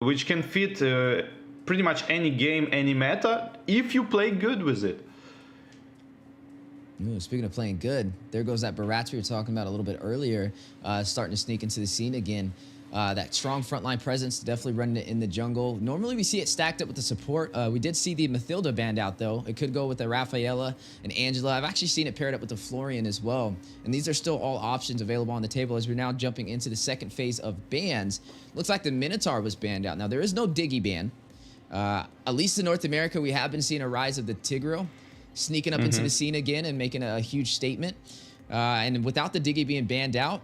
which can fit pretty much any game, any meta, if you play good with it. Ooh, speaking of playing good, there goes that Barats we were talking about a little bit earlier, starting to sneak into the scene again. That strong frontline presence, definitely running it in the jungle. Normally we see it stacked up with the support. We did see the Mathilda banned out though. It could go with the Rafaela and Angela. I've actually seen it paired up with the Florian as well. And these are still all options available on the table as we're now jumping into the second phase of bans. Looks like the Minotaur was banned out. Now there is no Diggy ban. At least in North America, we have been seeing a rise of the Tigreal sneaking up into the scene again and making a huge statement. And without the Diggy being banned out,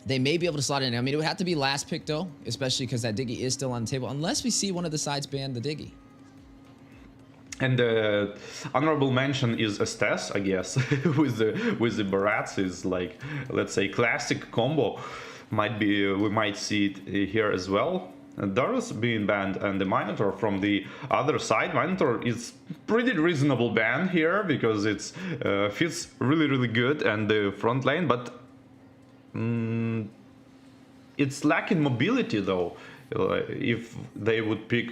they may be able to slot in. I mean, it would have to be last pick, though, especially because that Diggy is still on the table, unless we see one of the sides ban the Diggy. And the honorable mention is Estes, I guess, with the Barats is like, let's say, classic combo. We might see it here as well. Darius being banned and the Minotaur from the other side. Minotaur is pretty reasonable ban here because it's fits really good and the front lane, but it's lacking mobility though. If they would pick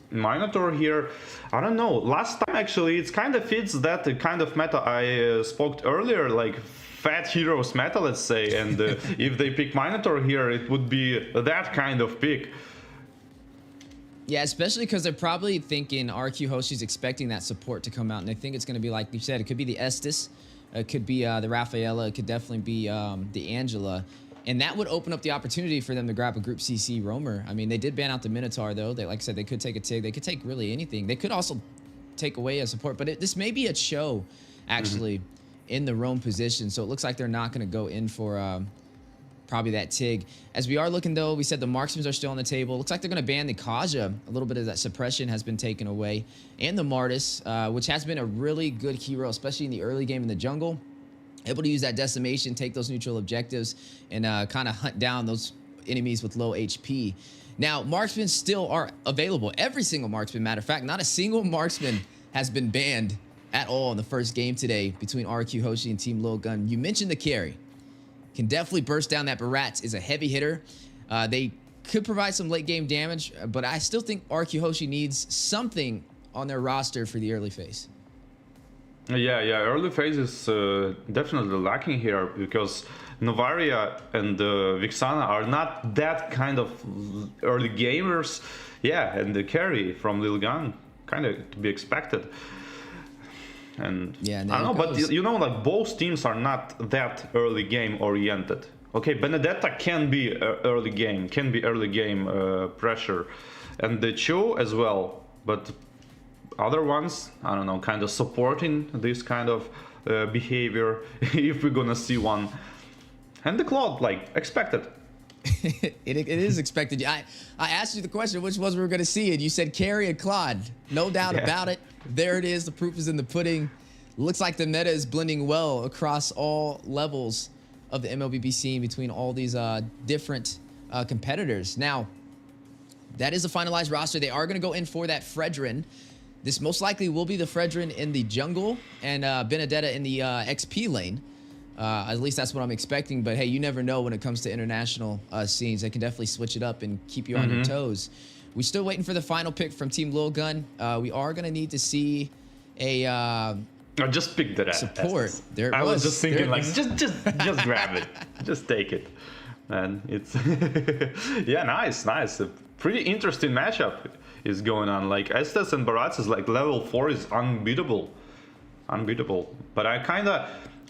Minotaur here, I don't know. Last time actually it kind of fits that kind of meta I spoke earlier, like fat heroes meta, let's say, and if they pick Minotaur here, it would be that kind of pick. Yeah, especially because they're probably thinking RRQ Hoshi's expecting that support to come out, and they think it's going to be like you said. It could be the Estes, it could be the Rafaela, it could definitely be the Angela, and that would open up the opportunity for them to grab a Group CC roamer. I mean, they did ban out the Minotaur though. They, like I said, they could take a Tig, they could take really anything. They could also take away a support, but this may be a show actually. In the roam position, so it looks like they're not going to go in for probably that Tig. As we are looking though, we said the marksmans are still on the table. Looks like they're going to ban the Kaja. A little bit of that suppression has been taken away, and the Martis, which has been a really good hero, especially in the early game in the jungle. Able to use that decimation, take those neutral objectives, and kind of hunt down those enemies with low HP. Now, marksmen still are available. Every single marksman, matter of fact, not a single marksman has been banned at all in the first game today between RRQ Hoshi and Team LilGun. You mentioned the carry. Can definitely burst down that Barats, is a heavy hitter. They could provide some late game damage, but I still think RRQ Hoshi needs something on their roster for the early phase. Yeah, early phase is definitely lacking here because Novaria and Vixana are not that kind of early gamers. Yeah, and the carry from LilGun, kind of to be expected. And yeah, I don't know, but you know, like both teams are not that early game oriented. Okay, Benedetta can be early game, pressure, and the Cho as well. But other ones, I don't know, kind of supporting this kind of behavior. If we're gonna see one, and the Claude, like expected. it is expected. I asked you the question, which was we were going to see, and you said carry and Claude. No doubt about it. There it is. The proof is in the pudding. Looks like the meta is blending well across all levels of the MLBB scene between all these different competitors. Now, that is a finalized roster. They are going to go in for that Fredrin. This most likely will be the Fredrin in the jungle and Benedetta in the XP lane. At least that's what I'm expecting. But hey, you never know when it comes to international scenes. They can definitely switch it up and keep you on your toes. We're still waiting for the final pick from Team LilGun. We are going to need to see a I just picked it at support. There I was just thinking like just grab it, just take it, and it's yeah, nice. A pretty interesting matchup is going on. Like Estes and Barats is like level 4 is unbeatable. But I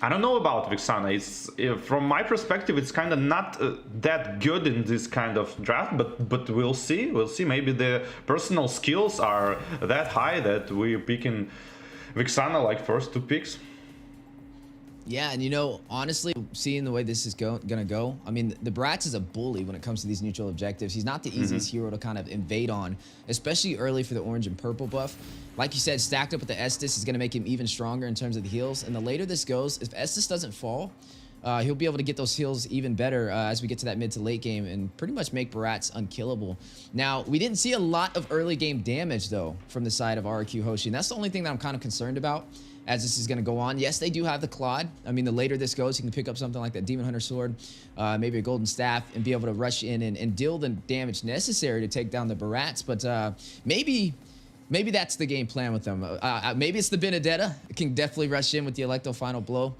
don't know about Vixana. It's from my perspective, it's kind of not that good in this kind of draft. But we'll see. Maybe the personal skills are that high that we're picking Vixana like first 2 picks. Yeah, and you know, honestly, seeing the way this is gonna go, I mean, the Barats is a bully when it comes to these neutral objectives. He's not the easiest hero to kind of invade on, especially early for the orange and purple buff. Like you said, stacked up with the Estes is gonna make him even stronger in terms of the heals. And the later this goes, if Estes doesn't fall, he'll be able to get those heals even better as we get to that mid to late game and pretty much make Barats unkillable. Now, we didn't see a lot of early game damage, though, from the side of RRQ Hoshi, and that's the only thing that I'm kind of concerned about as this is going to go on. Yes, they do have the Claude. I mean, the later this goes, you can pick up something like that Demon Hunter Sword, maybe a Golden Staff, and be able to rush in and deal the damage necessary to take down the Barats, but maybe that's the game plan with them. Maybe it's the Benedetta. It can definitely rush in with the Electro Final Blow.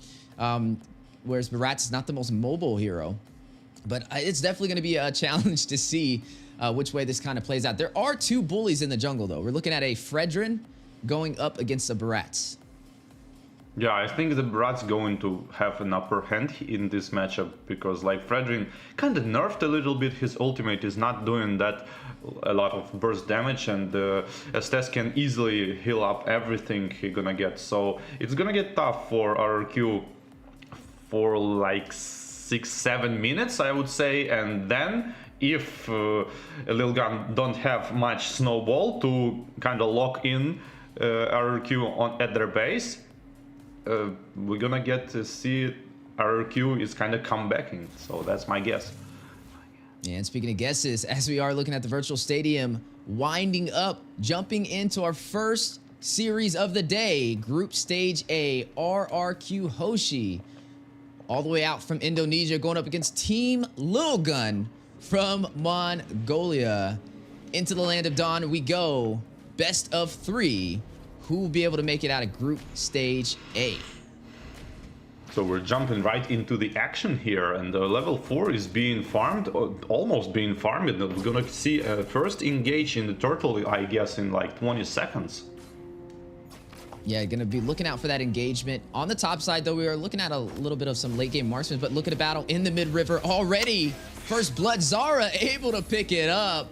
Whereas Barats is not the most mobile hero. But it's definitely going to be a challenge to see which way this kind of plays out. There are two bullies in the jungle, though. We're looking at a Fredrin going up against the Barats. Yeah, I think the Brat's going to have an upper hand in this matchup because like Fredrin kind of nerfed a little bit. His ultimate is not doing that a lot of burst damage, and Estes can easily heal up everything he's gonna get. So it's gonna get tough for RRQ for like 6-7 minutes, I would say, and then if LilGun don't have much snowball to kind of lock in RRQ at their base, we're gonna get to see RRQ is kind of comebacking. So that's my guess. Yeah, and speaking of guesses, as we are looking at the virtual stadium, winding up, jumping into our first series of the day, Group Stage A, RRQ Hoshi, all the way out from Indonesia, going up against Team LilGun from Mongolia. Into the land of dawn we go. Best of 3. Who will be able to make it out of Group Stage A? So we're jumping right into the action here, and level 4 is being farmed, or almost being farmed. And we're gonna see first engage in the turtle, I guess, in like 20 seconds. Yeah, gonna be looking out for that engagement. On the top side, though, we are looking at a little bit of some late game marksmen, but look at a battle in the mid-river already. First blood, Zara able to pick it up.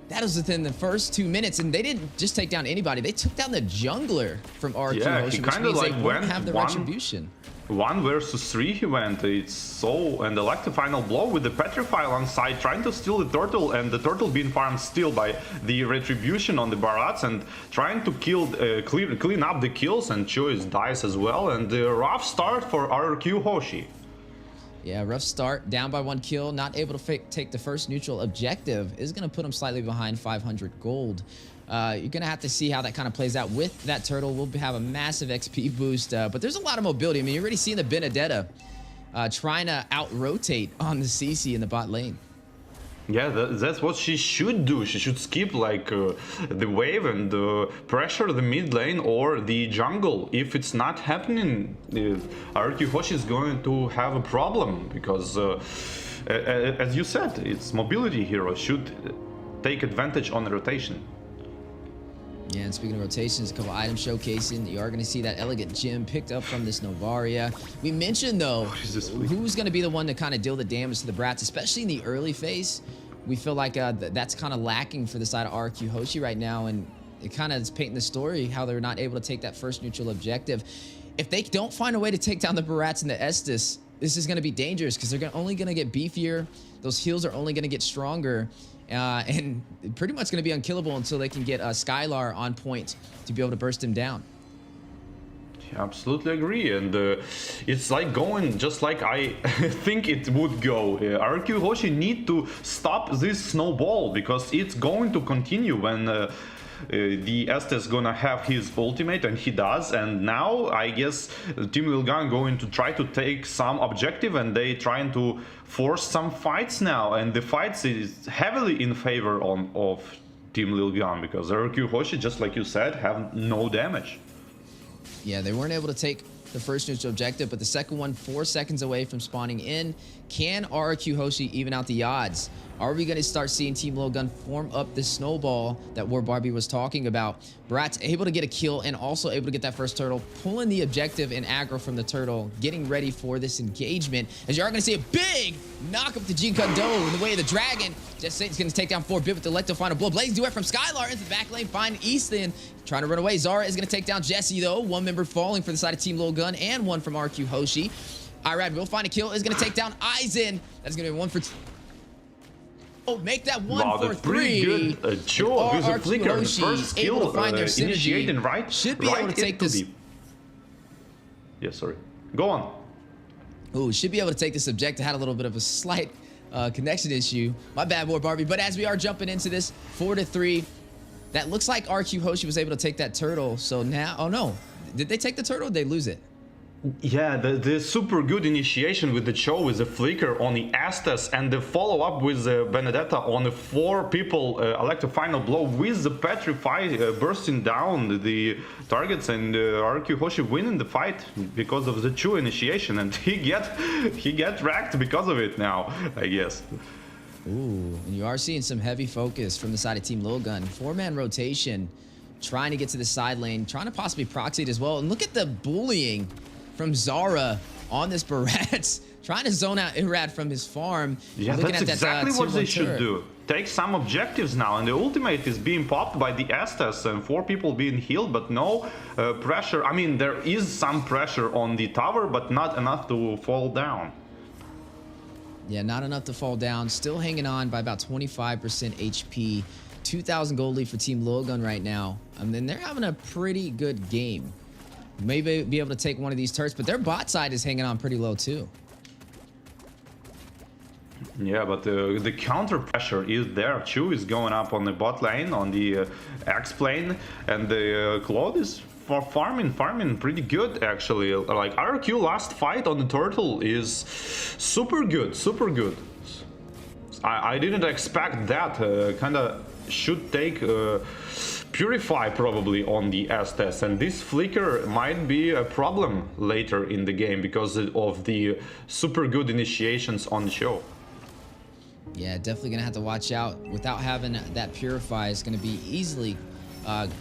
That was within the first 2 minutes, and they didn't just take down anybody. They took down the jungler from RRQ Hoshi, which means they won't have the retribution. 1 versus 3 he went. It's so, and the Electro Final Blow with the Petrify on side, trying to steal the turtle, and the turtle being farmed still by the retribution on the Barats, and trying to kill, clean up the kills, and Choice dies as well, and the rough start for RRQ Hoshi. Yeah, rough start, down by 1 kill, not able to take the first neutral objective, is going to put him slightly behind 500 gold. You're going to have to see how that kind of plays out with that turtle. We'll have a massive XP boost, but there's a lot of mobility. I mean, you're already seeing the Benedetta trying to out-rotate on the CC in the bot lane. Yeah, that's what she should do. She should skip like the wave and pressure the mid lane or the jungle. If it's not happening, RRQ Hoshi is going to have a problem because, as you said, it's mobility hero should take advantage on the rotation. Yeah, and speaking of rotations, a couple items showcasing. You are going to see that elegant gem picked up from this Novaria. We mentioned, though, who's going to be the one to kind of deal the damage to the Brats, especially in the early phase. We feel like that's kind of lacking for the side of RRQ Hoshi right now, and it kind of is painting the story how they're not able to take that first neutral objective. If they don't find a way to take down the Barats and the Estes, this is going to be dangerous because they're only going to get beefier. Those heals are only going to get stronger. And pretty much going to be unkillable until they can get Skylar on point to be able to burst him down. Yeah, absolutely agree, and it's like going just like I think it would go. RRQ Hoshi need to stop this snowball because it's going to continue when the Estes gonna have his ultimate, and he does, and now I guess Team LilGun going to try to take some objective, and they trying to force some fights now, and the fights is heavily in favor of Team LilGun because RRQ Hoshi, just like you said, have no damage. Yeah, they weren't able to take the first neutral objective, but the second one 4 seconds away from spawning in. Can RRQ Hoshi even out the odds? Are we going to start seeing Team LilGun form up this snowball that War Barbie was talking about? Brat's able to get a kill and also able to get that first turtle, pulling the objective and aggro from the turtle, getting ready for this engagement. As you are going to see a big knock up to Jean Kundo in the way of the dragon. Just Satan's going to take down 4-bit with the Electro Final Blow. Blaze duet from Skylar into the back lane, find Easton trying to run away. Zara is going to take down Jesse, though. One member falling for the side of Team LilGun and one from RQ Hoshi. Irad will find a kill, is going to take down Aizen. That's going to be 1 for 2. Oh, make that 1 for 3. Pretty good. Sure, there's a flicker. The first kill initiating right. Should be able to take this. Yeah, sorry. Go on. Ooh, should be able to take this objective. Had a little bit of a slight connection issue. My bad, boy, Barbie. But as we are jumping into this 4-3, that looks like RRQ Hoshi was able to take that turtle. So now, oh no, did they take the turtle or did they lose it? Yeah, the super good initiation with the Cho with the flicker on the Estes and the follow-up with the Benedetta on the 4 people elect a final blow with the Petrify bursting down the targets, and RRQ Hoshi winning the fight because of the Chu initiation, and he get wrecked because of it now, I guess. Ooh, and you are seeing some heavy focus from the side of Team LilGun. 4-man rotation, trying to get to the side lane, trying to possibly proxy it as well. And look at the bullying from Zara on this Barats, trying to zone out Irad from his farm. Yeah, that's exactly what they should do. Take some objectives now, and the ultimate is being popped by the Estes and 4 people being healed, but no pressure. I mean, there is some pressure on the tower, but not enough to fall down. Yeah, not enough to fall down. Still hanging on by about 25% HP. 2,000 gold lead for Team LilGun right now. And then they're having a pretty good game. Maybe be able to take one of these turrets, but their bot side is hanging on pretty low too. Yeah, but the counter pressure is there. Chu is going up on the bot lane, on the X plane, and the Claude is for farming pretty good actually. Like RRQ last fight on the turtle is super good. I didn't expect that. Kinda should take Purify probably on the Estes, and this flicker might be a problem later in the game because of the super good initiations on the show. Yeah, definitely gonna have to watch out. Without having that Purify, is gonna be easily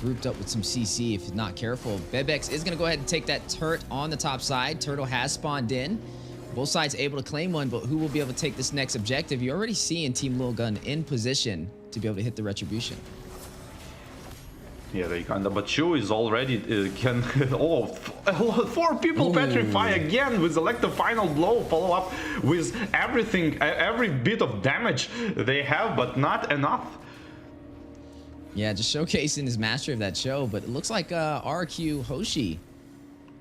grouped up with some CC if not careful. Bebex is gonna go ahead and take that turret on the top side. Turtle has spawned in. Both sides able to claim one, but who will be able to take this next objective? You're already seeing Team LilGun in position to be able to hit the retribution. Yeah, they kinda, but Chu is already can. Oh, 4 people petrify again with select the final blow, follow up with everything, every bit of damage they have, but not enough. Yeah, just showcasing his mastery of that show, but it looks like RRQ Hoshi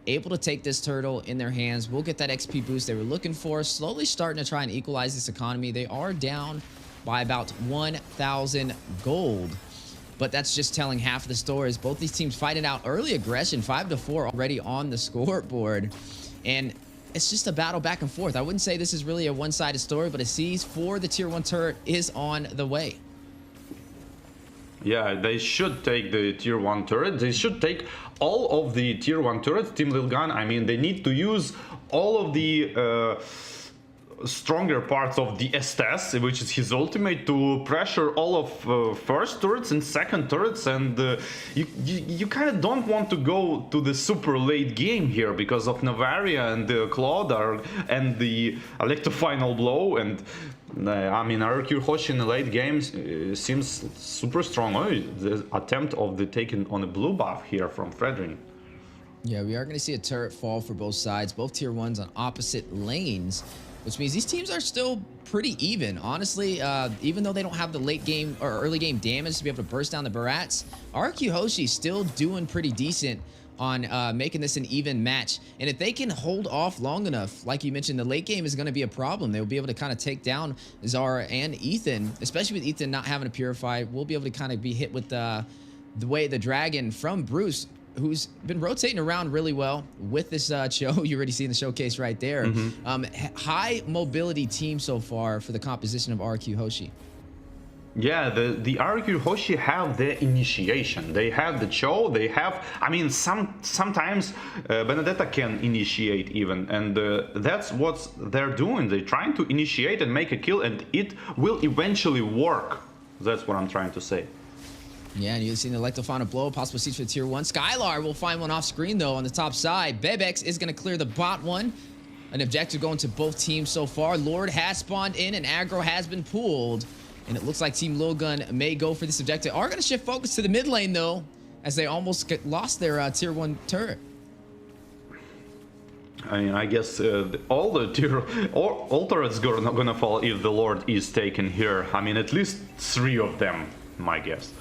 able to take this turtle in their hands. We'll get that XP boost they were looking for. Slowly starting to try and equalize this economy. They are down by about 1,000 gold. But that's just telling half of the story. As both these teams fighting out early aggression, 5-4 already on the scoreboard. And it's just a battle back and forth. I wouldn't say this is really a one-sided story, but a seize for the tier 1 turret is on the way. Yeah, they should take the tier 1 turret. They should take all of the tier 1 turrets. Team LilGun, I mean, they need to use all of the stronger parts of the Estes, which is his ultimate, to pressure all of first turrets and second turrets, and you kind of don't want to go to the super late game here because of Navaria and Claude and the Electro final blow, and I mean RRQ Hoshi in the late games seems super strong. Oh, the attempt of the taking on a blue buff here from Fredrin. Yeah, we are going to see a turret fall for both sides, both tier 1s on opposite lanes, which means these teams are still pretty even. Honestly, even though they don't have the late game or early game damage to be able to burst down the Barats, RRQ Hoshi still doing pretty decent on making this an even match. And if they can hold off long enough, like you mentioned, the late game is going to be a problem. They'll be able to kind of take down Zara and Ethan, especially with Ethan not having to Purify. We'll be able to kind of be hit with the way the Dragon from Bruce, who's been rotating around really well with this show. You already seen the showcase right there. High mobility team so far for the composition of RRQ Hoshi. Yeah, the RRQ Hoshi have the initiation. They have the Cho. They have, I mean, sometimes Benedetta can initiate even, and that's what they're doing. They're trying to initiate and make a kill, and it will eventually work. That's what I'm trying to say. Yeah, and you've seen the Electro final blow, possible siege for tier 1. Skylar will find one off screen though on the top side. Bebex is going to clear the bot one. An objective going to both teams so far. Lord has spawned in and aggro has been pulled. And it looks like Team LilGun may go for this objective. Are going to shift focus to the mid lane though, as they almost lost their tier 1 turret. I mean, I guess all turrets gonna fall if the Lord is taken here. I mean, at least 3 of them, my guess.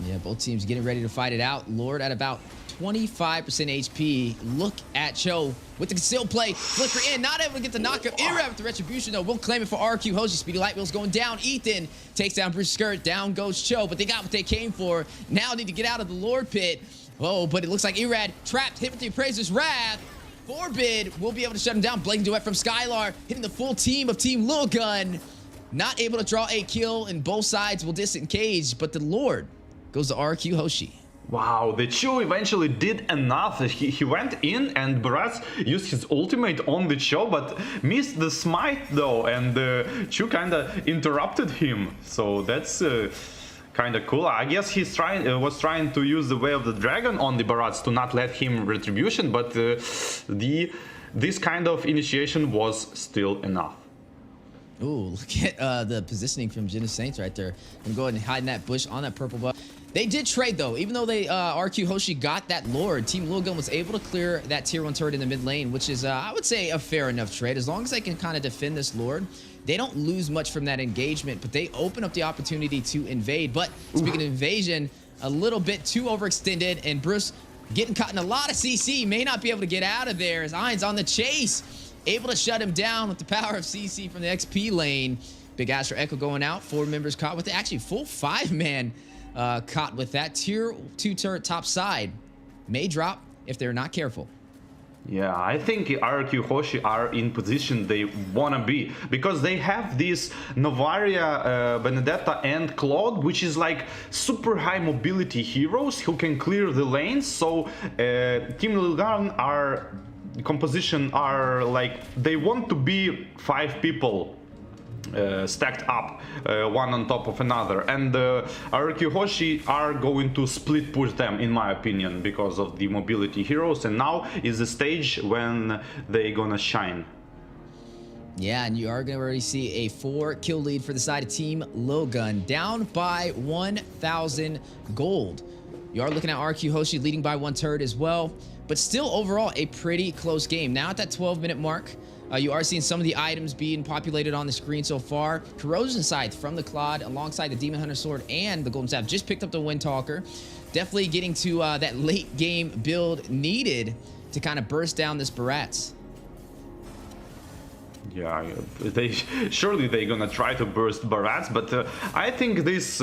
Yeah, both teams getting ready to fight it out. Lord at about 25% HP. Look at Cho with the concealed play. Flicker in, not able to get the knockup. Irab with the retribution, though. We'll claim it for RRQ Hoshi. Speedy Light Wheel's going down. Ethan takes down Bruce Skirt. Down goes Cho, but they got what they came for. Now need to get out of the Lord pit. Oh, but it looks like Irad trapped, hit with the Appraiser's Wrath. Forbid will be able to shut him down. Blazing Duet from Skylar, hitting the full team of Team LilGun. Not able to draw a kill, and both sides will disengage, but the Lord goes to RRQ Hoshi. Wow, the Chu eventually did enough. He went in and Barats used his ultimate on the Chu, but missed the smite though, and Chu kinda interrupted him. So that's kind of cool. I guess he's was trying to use the Way of the Dragon on the Barats to not let him retribution, but this kind of initiation was still enough. Ooh, look at the positioning from Genesis Saints right there. Gonna go ahead and hide in that bush on that purple buff. They did trade though, even though they RQ Hoshi got that Lord. Team LilGun was able to clear that tier 1 turret in the mid lane, which is I would say a fair enough trade. As long as they can kind of defend this Lord, they don't lose much from that engagement, but they open up the opportunity to invade. But speaking of invasion, a little bit too overextended, and Bruce getting caught in a lot of CC, may not be able to get out of there as Ain's on the chase. Able to shut him down with the power of CC from the XP lane. Big Astro Echo going out. 4 members caught with it. Actually, full 5-man caught with that. Tier 2 turret top side. May drop if they're not careful. Yeah, I think RRQ Hoshi are in position they wanna be, because they have this Novaria, Benedetta and Claude, which is like super high mobility heroes who can clear the lanes. So Team LilGun are composition are like they want to be 5 people stacked up, one on top of another, and RRQ Hoshi are going to split push them, in my opinion, because of the mobility heroes, and now is the stage when they gonna shine. Yeah, and you are going to already see a 4 kill lead for the side of Team LilGun, down by 1,000 gold. You are looking at RRQ Hoshi leading by 1 turret as well, but still overall a pretty close game. Now at that 12-minute mark, you are seeing some of the items being populated on the screen so far. Corrosion Scythe from the Claude alongside the Demon Hunter Sword and the Golden Staff. Just picked up the Windtalker. Definitely getting to that late game build needed to kind of burst down this Barats. Yeah, surely they're gonna try to burst Barats, but I think this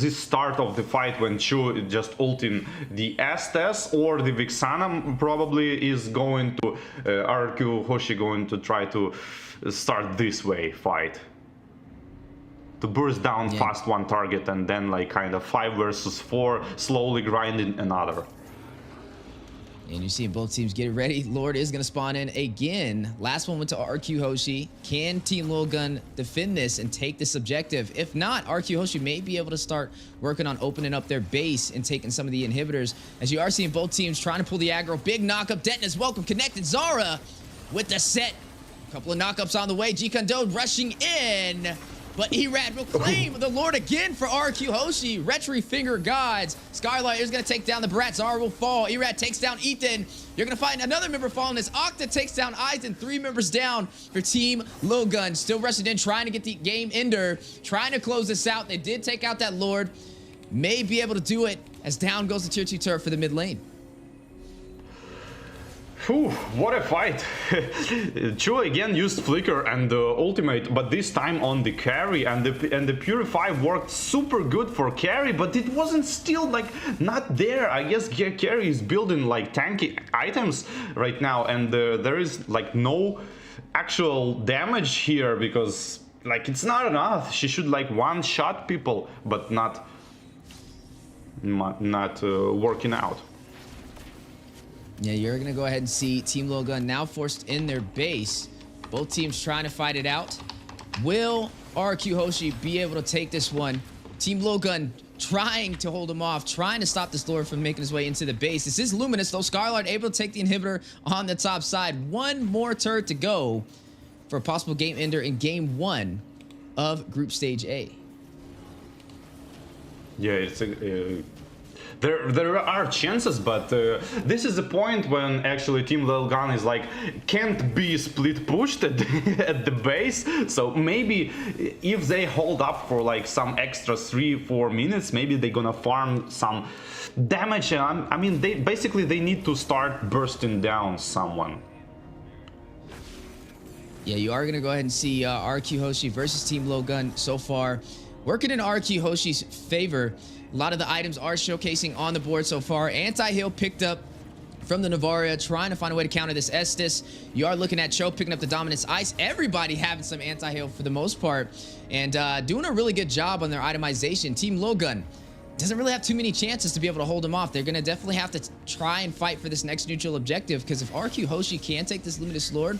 start of the fight when Chu just ulting the Estes or the Vixana probably is going to RRQ Hoshi going to try to start this way fight. To burst down fast one target and then like kind of 5 versus 4, slowly grinding another. And you see both teams getting ready. Lord is going to spawn in again. Last one went to RQ Hoshi. Can Team LilGun defend this and take this objective? If not, RQ Hoshi may be able to start working on opening up their base and taking some of the inhibitors. As you are seeing both teams trying to pull the aggro. Big knockup. Denton is welcome. Connected. Zara with the set. A couple of knockups on the way. G-Kondo rushing in. But Erad will claim the Lord again for RQ Hoshi. Retry Finger Gods. Skylight is going to take down the Brat. Zara will fall. Erad takes down Ethan. You're going to find another member falling as Octa takes down Eisen. 3 members down for Team LilGun. Still rushing in, trying to get the game ender. Trying to close this out. They did take out that Lord. May be able to do it as down goes the tier 2 turret for the mid lane. Whew, what a fight. Chu again used Flicker and ultimate, but this time on the carry, and the Purify worked super good for carry, but it wasn't still like not there. I guess carry is building like tanky items right now, and there is like no actual damage here because like it's not enough. She should like one-shot people, but not working out. Yeah, you're going to go ahead and see Team LilGun now forced in their base. Both teams trying to fight it out. Will RRQ Hoshi be able to take this one? Team LilGun trying to hold him off, trying to stop this Lord from making his way into the base. This is Luminous, though. Scarlard able to take the inhibitor on the top side. One more turret to go for a possible game ender in game 1 of Group Stage A. Yeah, it's There are chances, but this is the point when actually Team LilGun is like can't be split pushed at, at the base. So maybe if they hold up for like some extra 3-4 minutes, maybe they're gonna farm some damage. I mean, they need to start bursting down someone. Yeah, you are gonna go ahead and see RRQ Hoshi versus Team LilGun so far working in RRQ Hoshi's favor. A lot of the items are showcasing on the board so far. Anti-heal picked up from the Navaria, trying to find a way to counter this Estus. You are looking at Cho picking up the Dominance Ice. Everybody having some anti-heal for the most part, and doing a really good job on their itemization. Team LilGun doesn't really have too many chances to be able to hold them off. They're going to definitely have to try and fight for this next neutral objective, because if RRQ Hoshi can take this Luminous Lord,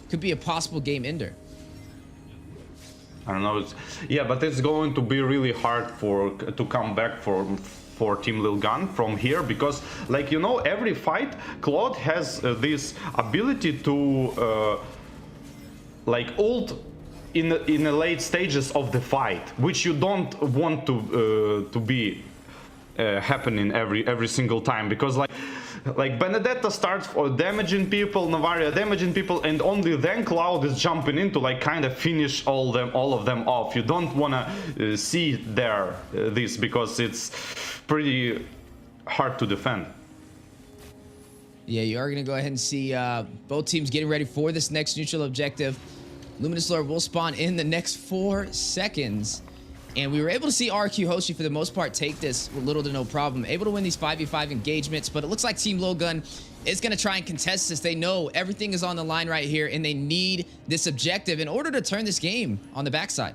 could be a possible game ender. I don't know. Yeah, but it's going to be really hard to come back for Team LilGun from here, because, like, you know, every fight Claude has this ability to like ult in the late stages of the fight, which you don't want to be happening every single time, because like Benedetta starts for damaging people, Navaria damaging people, and only then Cloud is jumping in to like kind of finish all of them off. You don't want to see this, because it's pretty hard to defend. Yeah, you are going to go ahead and see both teams getting ready for this next neutral objective. Luminous Lord will spawn in the next 4 seconds. And we were able to see RRQ Hoshi, for the most part, take this with little to no problem. Able to win these 5v5 engagements, but it looks like Team LilGun is going to try and contest this. They know everything is on the line right here, and they need this objective in order to turn this game on the backside.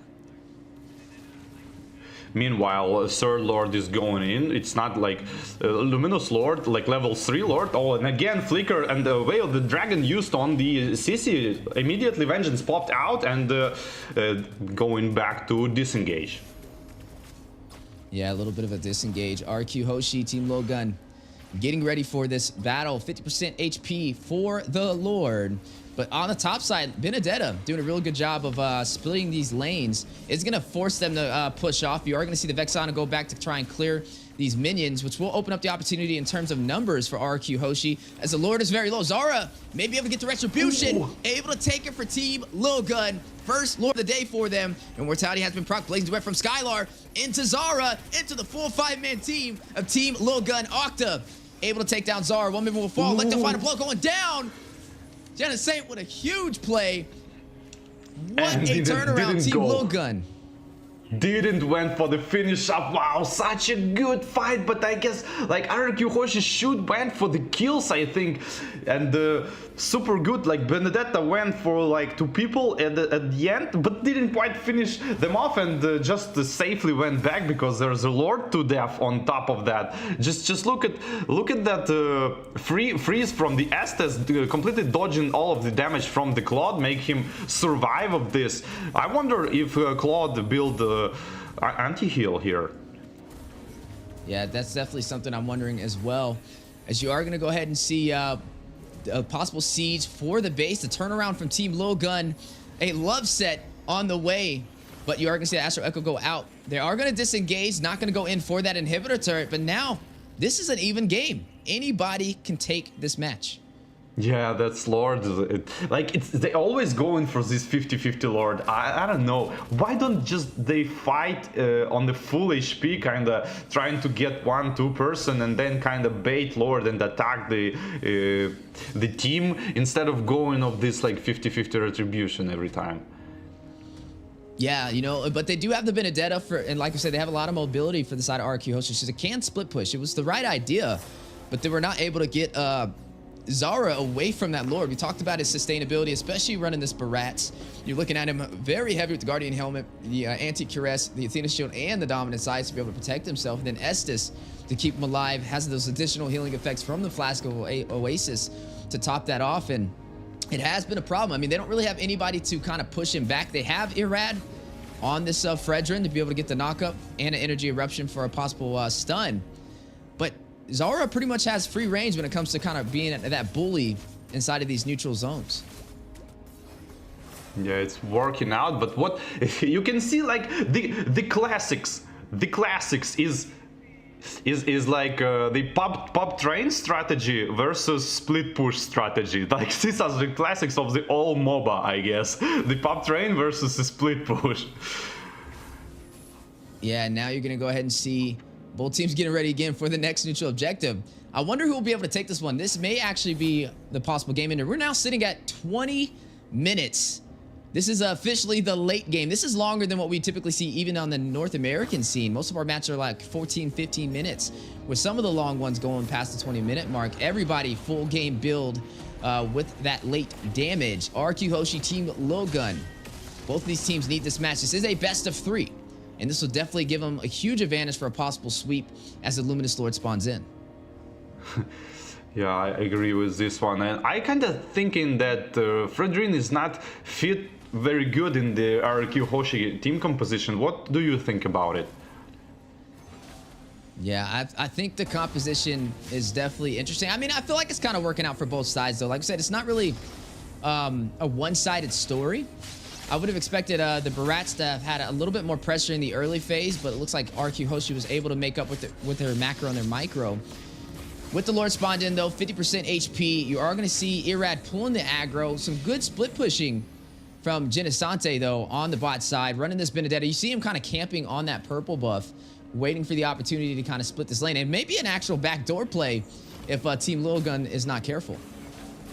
Meanwhile, Third Lord is going in. It's not like Luminous Lord, like level 3 Lord. Oh, and again, Flicker and the Veil the Dragon used on the CC. Immediately Vengeance popped out and going back to disengage. Yeah, a little bit of a disengage. RRQ Hoshi, Team LilGun, getting ready for this battle. 50% HP for the Lord. But on the top side, Benedetta doing a real good job of splitting these lanes. It's going to force them to push off. You are going to see the Vexana go back to try and clear these minions, which will open up the opportunity in terms of numbers for RRQ Hoshi, as the Lord is very low. Zara maybe able to get the Retribution. Ooh. Able to take it for Team LilGun. First Lord of the day for them. And Mortality has been proc. Blazing Duet from Skylar into Zara, into the full 5-man team of Team LilGun. Octa able to take down Zara. One member will fall. Ooh. Let the final blow going down. Jenna Saint with a huge play. What a turnaround, Team LilGun. Didn't went for the finish up. Wow, such a good fight, but I guess like RRQ Hoshi should went for the kills, I think, and super good. Like Benedetta went for like 2 people at the end, but didn't quite finish them off, and just safely went back, because there's a Lord to death on top of that. Just look at that freeze from the Estes, completely dodging all of the damage from the Claude, make him survive of this. I wonder if Claude build anti-heal here. Yeah, that's definitely something I'm wondering as well, as you are going to go ahead and see a possible siege for the base. The turnaround from Team LilGun, a love set on the way, but you are going to see the Astro Echo go out. They are going to disengage, not going to go in for that inhibitor turret, but now this is an even game. Anybody can take this match. Yeah, that's Lord. They always go in for this 50-50 Lord. I don't know. Why don't just they fight on the full HP, kind of trying to get 1-2 person, and then kind of bait Lord and attack the team, instead of going of this like 50-50 retribution every time. Yeah, you know, but they do have the Benedetta and like I said, they have a lot of mobility for the side of RRQ Hoshi. So they can split push. It was the right idea, but they were not able to get Zara away from that Lord. We talked about his sustainability, especially running this Barats. You're looking at him very heavy with the Guardian Helmet, the Anti-Cuirass, the Athena Shield, and the Dominance Ice to be able to protect himself. And then Estus to keep him alive, has those additional healing effects from the Flask of Oasis to top that off. And it has been a problem. I mean, they don't really have anybody to kind of push him back. They have Irad on this Fredrin to be able to get the knockup and an Energy Eruption for a possible stun. But Zara pretty much has free range when it comes to kind of being that bully inside of these neutral zones. Yeah, it's working out, but what you can see, like the classics is is like the pop train strategy versus split push strategy. Like these are the classics of the all MOBA, I guess. The pop train versus the split push. Yeah, now you're gonna go ahead and see both teams getting ready again for the next neutral objective. I wonder who will be able to take this one. This may actually be the possible game ender. We're now sitting at 20 minutes. This is officially the late game. This is longer than what we typically see even on the North American scene. Most of our matches are like 14, 15 minutes, with some of the long ones going past the 20-minute mark. Everybody full game build with that late damage. RRQ Hoshi, Team LilGun. Both of these teams need this match. This is a best of 3, and this will definitely give them a huge advantage for a possible sweep as the Luminous Lord spawns in. Yeah, I agree with this one, and I kind of thinking that Fredrin is not fit very good in the RRQ Hoshi team composition. What do you think about it? Yeah, I think the composition is definitely interesting. I mean, I feel like it's kind of working out for both sides, though. Like I said, it's not really a one-sided story. I would have expected the Barats to have had a little bit more pressure in the early phase, but it looks like RRQ Hoshi was able to make up with their macro and their micro. With the Lord spawned in, though, 50% HP, you are going to see Irad pulling the aggro. Some good split pushing from Genesante, though, on the bot side, running this Benedetta. You see him kind of camping on that purple buff, waiting for the opportunity to kind of split this lane. And maybe an actual backdoor play if Team LilGun is not careful.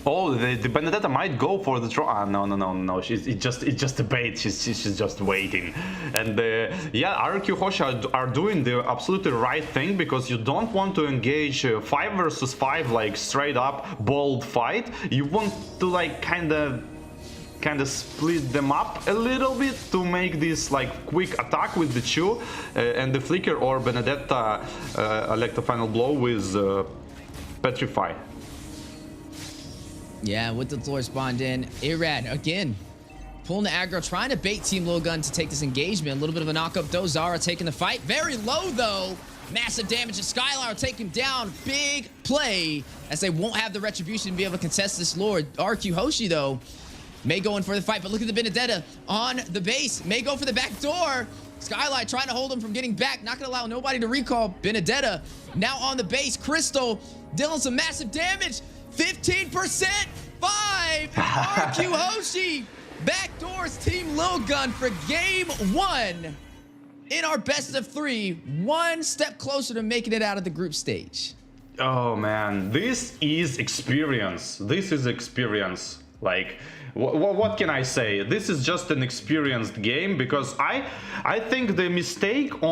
Oh, the Benedetta might go for the draw. No. It's just a bait. She's just waiting. And yeah, RRQ Hoshi are doing the absolutely right thing, because you don't want to engage 5 versus 5 like straight up bold fight. You want to like kind of split them up a little bit to make this like quick attack with the Chu and the Flicker, or Benedetta elect a final blow with Petrify. Yeah, with the Lord spawned in, Irad again pulling the aggro, trying to bait Team LilGun to take this engagement. A little bit of a knock-up though. Zara taking the fight. Very low though. Massive damage, and Skylar will take him down. Big play, as they won't have the retribution to be able to contest this Lord. RRQ Hoshi though may go in for the fight, but look at the Benedetta on the base. May go for the back door. Skylight trying to hold him from getting back. Not going to allow nobody to recall. Benedetta now on the base. Crystal dealing some massive damage. 15%. 5. RRQ Hoshi backdoors Team LilGun for game 1 in our best of 3. One step closer to making it out of the group stage. Oh man, this is experience. This is experience. Like, what can I say? This is just an experienced game, because I think the mistake on